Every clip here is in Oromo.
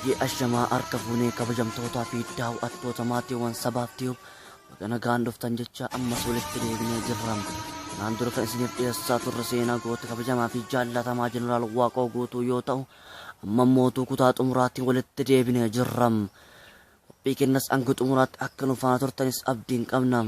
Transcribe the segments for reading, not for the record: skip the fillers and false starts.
Hayyee ashamaa harka fuunee kabajamtootaa fi daawwattoota maatiiwwan sabaaf ta'uuf bakka nagaan dhuftan jecha ammas walitti deebinee jirra. Naan dura kan isiniif dhiyeessaa turre seenaa goota kabajamaa fi jaallatamaa Jeneraal Waaqoo Guutuu yoo ta'u, amma mootuu kutaa xumuraatiin walitti deebinee jirra. Qophii kennas hanga xumuraatti akka nu faana turtanis abdiin qabna.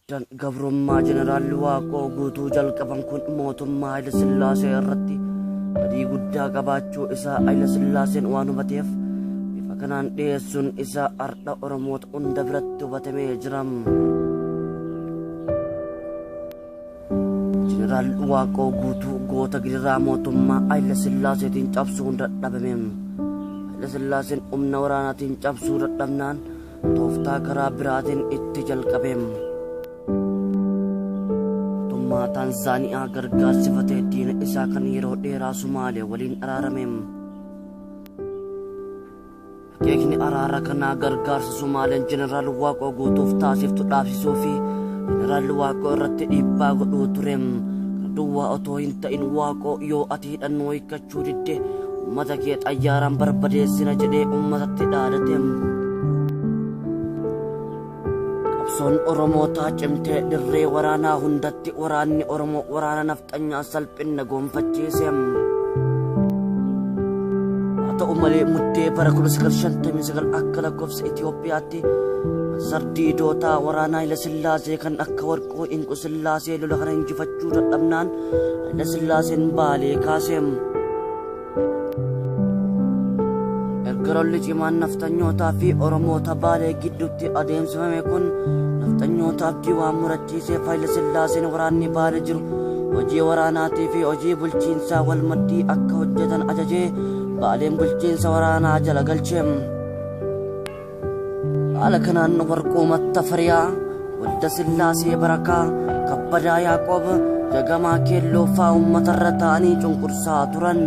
Dan gabrummaa Jeneraal Waaqoo Guutuu jalqaban kun mootummaa Haile Sillaasee irratti badii guddaa qabaachuu isaa Haile Sillaaseen waan hubateef bifa kanaan dhiyeessuun isaa ardha Oromoota hunda biratti hubatamee jira. Jeneraal Waaqoo Guutuu goota gidiraa mootummaa Haile Sillaaseetiin cabsuun dadhabame. Haile Sillaaseen humna waraanaatiin cabsuu dadhabnaan tooftaa karaa biraatiin itti jalqabe. Tanzaaniyaa gargaarsifatee diina isaa kan yeroo dheeraa Somaaliyaa waliin araarame. Akeekni araara kanaa gargaarsa Somaaliyaan Jeneraal Waaqoo Guutuuf taasiftu dhaabsisuu fi Jeneraal Waaqoo irratti dhiibbaa godhuu ture. Kan duwwaa otoo hin ta'in Waaqoo yoo ati hidhannoo hiikkachuu didde uummata kee xayyaaraan barbadeessina jedhee uummatatti dhaadate. Son Oromootaa cimtee dirree waraanaa hundatti waraanni Oromoo waraana nafxanyaa salphina gonfachiise. Haa ta'u malee muddee bara 1959 akka lakkoofsa Itoophiyaatti sardiidootaa waraanaa Haile Sillaasee kan akka Warqoo Inqu Sillaasee lola kana injifachuu dadhabnaan Haile Sillaaseen Baalee kaase. Erga lolli cimaan nafxanyootaa fi Oromoota Baalee gidduutti adeemsifame kun nafxanyoota abdii waan murachiiseef Haile Sillaaseen waraanni Baalee jiru hojii waraanaatii fi hojii bulchiinsaa wal maddii akka hojjetan ajajee Baaleen bulchiinsa waraanaa jala galche. Haala kanaan Warqoo Mattafariyaa, Walda Sillaasee Barakaa, Kabbadaa Yaaqoob, Jagamaa Keelloo fa'aa uummatarra ta'anii cunqursaa turan.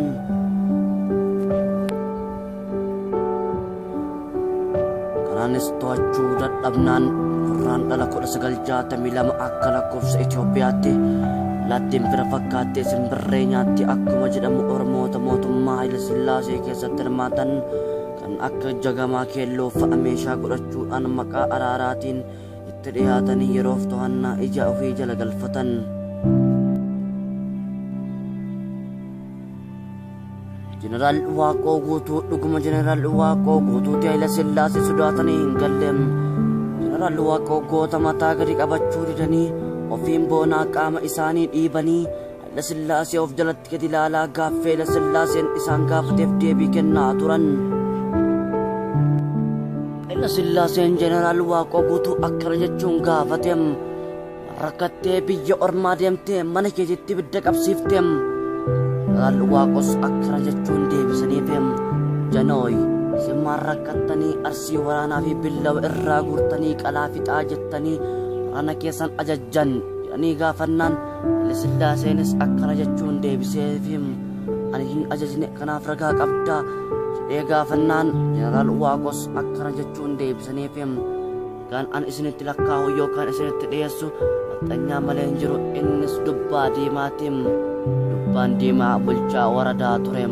Kanaanis to'achuu dadhabnaan Qurraan dhala 1962 akka lakkoofsa Itoophiyaatti lattiin bira fakkaattee simbirree nyaatti akkuma jedhamu Oromoota mootummaa Haile Sillaasee keessatti hirmaatan kan akka Jagamaa Keelloo fa'a meeshaa godhachuudhaan maqaa araaraatiin itti dhiyaatanii yeroof to'annaa ija ofii jala galfatan. Jeneraal Waaqoo Guutuu dhuguma Jeneraal Waaqoo Guutuutti Haile Sillaasee sodaatanii hin galle. Jeneraal Waaqoo goota mataa gadi qabachuu didanii ofiin boonaa qaama isaanii dhiibanii Haile Sillaasee of jalatti gadi ilaalaa gaaffii Haile Sillaaseen isaan gaafateef deebii kennaa turan. Haile Sillaaseen Jeneraal Waaqoo Guutuu akkana jechuun gaafate. Rakkattee biyya ormaa deemtee mana keetitti ibidda qabsiifte. Jeneraal Waaqos akkana jechuun deebisaniif janooy isin maan rakkattanii arsii waraanaa fi billawa irraa guurtanii qalaa fixaa jettanii waraana keessan ajajjan jedhanii gaafannaan Haile Sillaaseenis akkana jechuun deebiseef ani hin ajajne kanaaf ragaa qabdaa jedhee gaafannaan Jeneraal Waaqos akkana jechuun deebisaniif kan an isinitti lakkaa'u yookaan isinitti dhiyeessu nafxanyaa malee hin jiru innis dubbaa diimaatiin. Dubbaan diimaa bulchaa waradaa ture.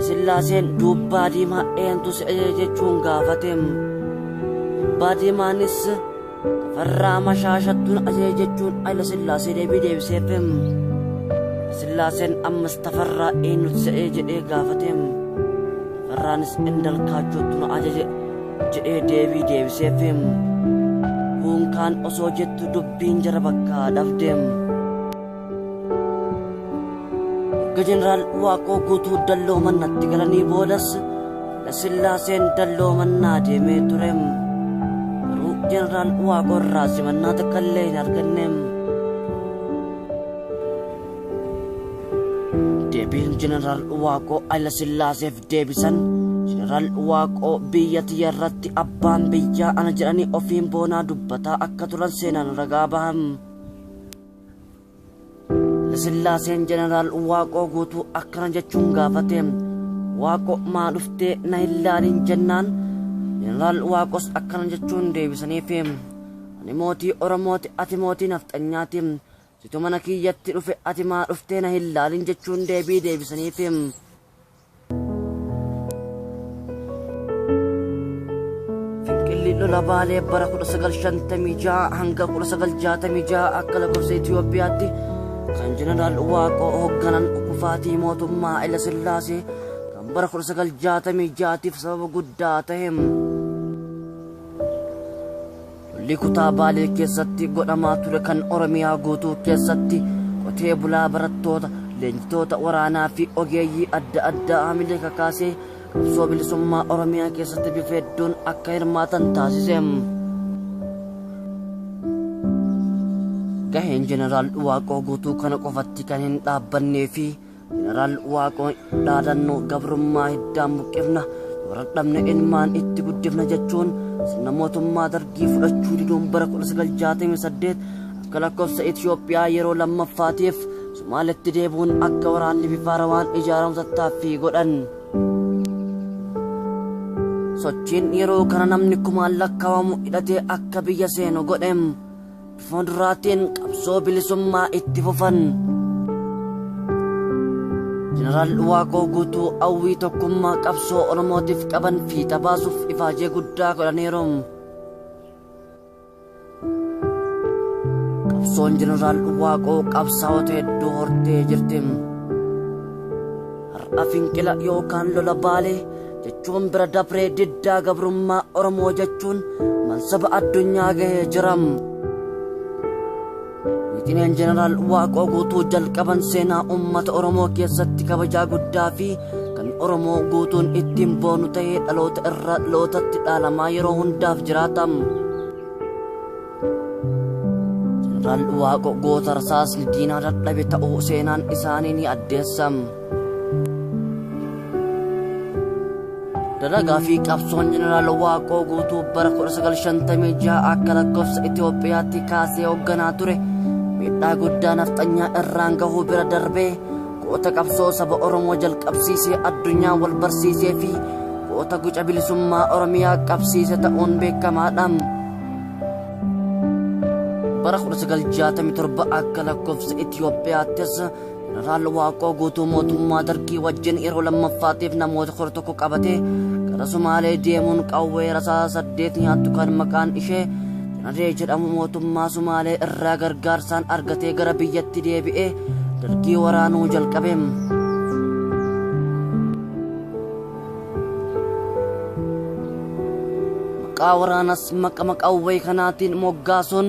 Sillaaseen dubbaa diimaa eentu si ajaje jechuun gaafate. Dubbaa diimaanis Tafarraa Mashaashattuun ajaje jechuun Haile Sillaasee deebii deebiseef. Sillaaseen ammas Tafarraa eenyutu si ajaje jedhee gaafate. Tafarraanis Indalqaachottuun ajaje jedhee deebii deebiseef. Kun kan osoo jettu dubbiin jara bakka dhabdeem. erga jeneraal Waaqoo guutuu dalloomannatti galanii boodas Sillaaseen dalloomannaa deemee ture. Garuu jeneraal Waaqoo irraa simannaa takka illee hin arganne. Deebiin jeneraal Waaqoo Hayila Sillaaseef deebisan jeneraal Waaqoo biyya tiyya irratti abbaan biyyaa ana jedhanii ofiin boonaa dubbataa akka turan seenaan ragaa bahan. Sillaaseen jeneraal Waaqoo guutuu akkana jechuun gaafate. Waaqoo maa dhuftee na hin ilaalin jennaan jeneraal Waaqos akkana jechuun deebisaniif ani mootii Oromooti ati mootii nafxanyaati. Situ mana kiyyatti dhufe ati maa dhuftee na hin ilaalin jechuun deebii deebisaniif. Finqilli lola Baalee bara 1956 hanga 1966 akka lakkoofsa Itoophiyaatti kan jeneraal Waaqoo hoogganan kufaatii mootummaa Hayila Sillaasee kan bara 1966tiif sababa guddaa ta'e. Lolli kutaa Baalee keessatti godhamaa ture kan Oromiyaa guutuu keessatti qotee bulaa barattoota leenjitoota waraanaa fi ogeeyyii adda addaa hamilee kakaasee qabsoo bilisummaa Oromiyaa keessatti bifa hedduun akka hirmaatan taasise. Gaheen jeneraal Waaqoo guutuu kana qofatti kan hin dhaabbannee fi jeneraal Waaqoo dhaadannoo gabrummaa hiddaan buqqifna warra dhabne ilmaan itti guddifna jechuun sirna mootummaa dargii fudhachuu diduun bara 1968 akka lakkoofsa Itoophiyaa yeroo lammaffaatiif Somaaleetti deebuun akka waraanni bifa haarawaan ijaaramu tattaaffii godhan. Sochiin yeroo kana namni kumaan lakkaa'amu hidhatee akka biyya seenu godhe. Fuulduraatiin qabsoo bilisummaa itti fufan. Jeneraal Waaqoo guutuu hawwii tokkummaa qabsoo Oromootiif qaban fiixa baasuuf ifaajee guddaa godhaniiru. Qabsoon jeneraal Waaqoo qabsaa'ota hedduu hortee jirti. Har'a Finqila yookaan lola Baalee jechuun bira dabree diddaa gabrummaa Oromoo jechuun mansaba addunyaa gahee jira. Miitiin jeneraal Waaqoo guutuu jalqaban seenaa uummata Oromoo keessatti kabajaa guddaa fi kan Oromoo guutuun ittiin boonu ta'ee dhaloota irraa dhalootatti dhaalamaa yeroo hundaaf jiraata. Jeneraal Waaqoo goota rasaasni diinaa dadhabe ta'uu seenaan isaanii ni addeessa. Dalagaa fi qabsoon jeneraal Waaqoo guutuu bara 1956 akka lakkoofsa Itoophiyaatti kaasee hoogganaa ture. Miidhaa guddaa nafxanyaa irraan gahuu bira darbee goota qabsoo saba Oromoo jalqabsiisee addunyaa wal barsiisee fi goota guca bilisummaa Oromiyaa qabsiise ta'uun beekamaadha. Bara 1967 akka lakkoofsa Itoophiyaattis jeneraal Waaqoo guutuu mootummaa dargii wajjin yeroo lammaffaatiif namoota 11 qabatee gara Sumaalee deemuun qawwee rasaasa 8 nyaattu kan maqaan ishee Janaree jedhamu mootummaa Sumaalee irraa gargaarsaan argatee gara biyyatti deebi'ee dargii waraanuu jalqabe. Maqaa waraanas maqama qawwee kanaatiin moggaasuun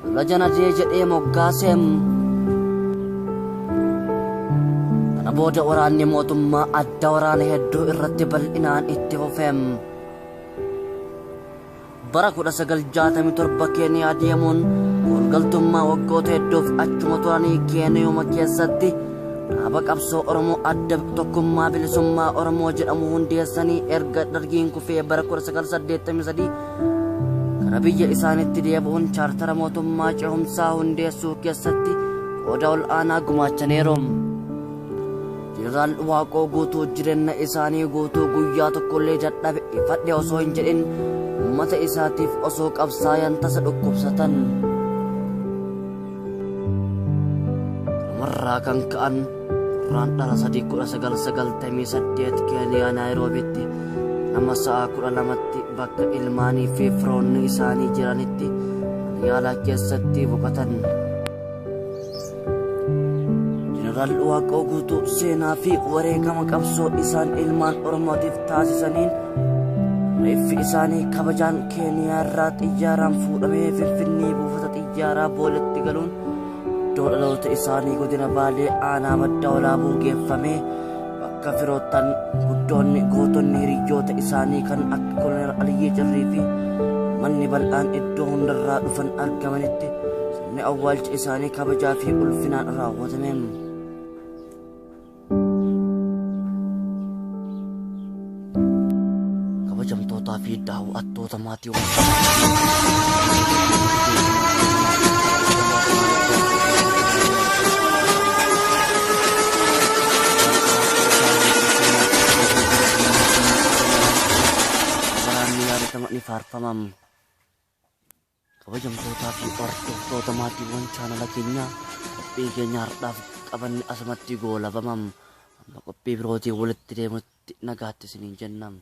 lola Janaree jedhee moggaase. Kana booda waraanni mootummaa adda waraana hedduu irratti bal'inaan itti fufe. Bara 1967 Keeniyaa deemuun walgaltummaa waggoota hedduuf achuma turanii Keeniyaa keessatti dhaaba qabsoo Oromoo adda tokkummaa bilisummaa Oromoo jedhamu hundeessanii erga dargiin kufee bara 1983 gara biyya isaaniitti deebi'uun chaartara mootummaa ce'umsaa hundeessuu keessatti qooda ol aanaa gumaachaniiru. Jeneraal Waaqoo guutuu jireenya isaanii guutuu guyyaa tokkollee dadhabe ifadhe osoo hin jedhin ummata isaatiif osoo qabsaayan tasa dhukkubsatan. Kanumarraa kan ka'an Qurraan dhala 1998 Keeniyaa Naayiroobitti nama sa'a 12tti bakka ilmaanii fi firoonni isaanii jiranitti yaalaa keessatti boqotan. Jeneraal Waaqoo guutuu seenaa fi wareegama qabsoo isaan ilmaan Oromootiif taasisaniin reeffi isaanii kabajaan Keeniyaa irraa xiyyaaraan fuudhamee Finfinnee buufata xiyyaaraa Booletti galuun iddoo dhaloota isaanii godina Baalee aanaa madda walaabuu geeffame bakka firoottan guddoonni gootonni hiriyoota isaanii kan akka Koloneel Aliyyii Cirrii fi manni bal'aan iddoo hundarraa dhufan argamanitti sirni awwaalcha isaanii kabajaa fi ulfinaan raawwatame. Kabajamtootaa fi daawwattoota maatiiwwan ni faarfamam. Kabajamtootaa fi hordoftoota maatiiwwan chaanala keenyaa qophii keenya har'aaf qabanne asumatti goolabamam. Amma qophii birootiin walitti deemutti nagaatti isiniin jennam.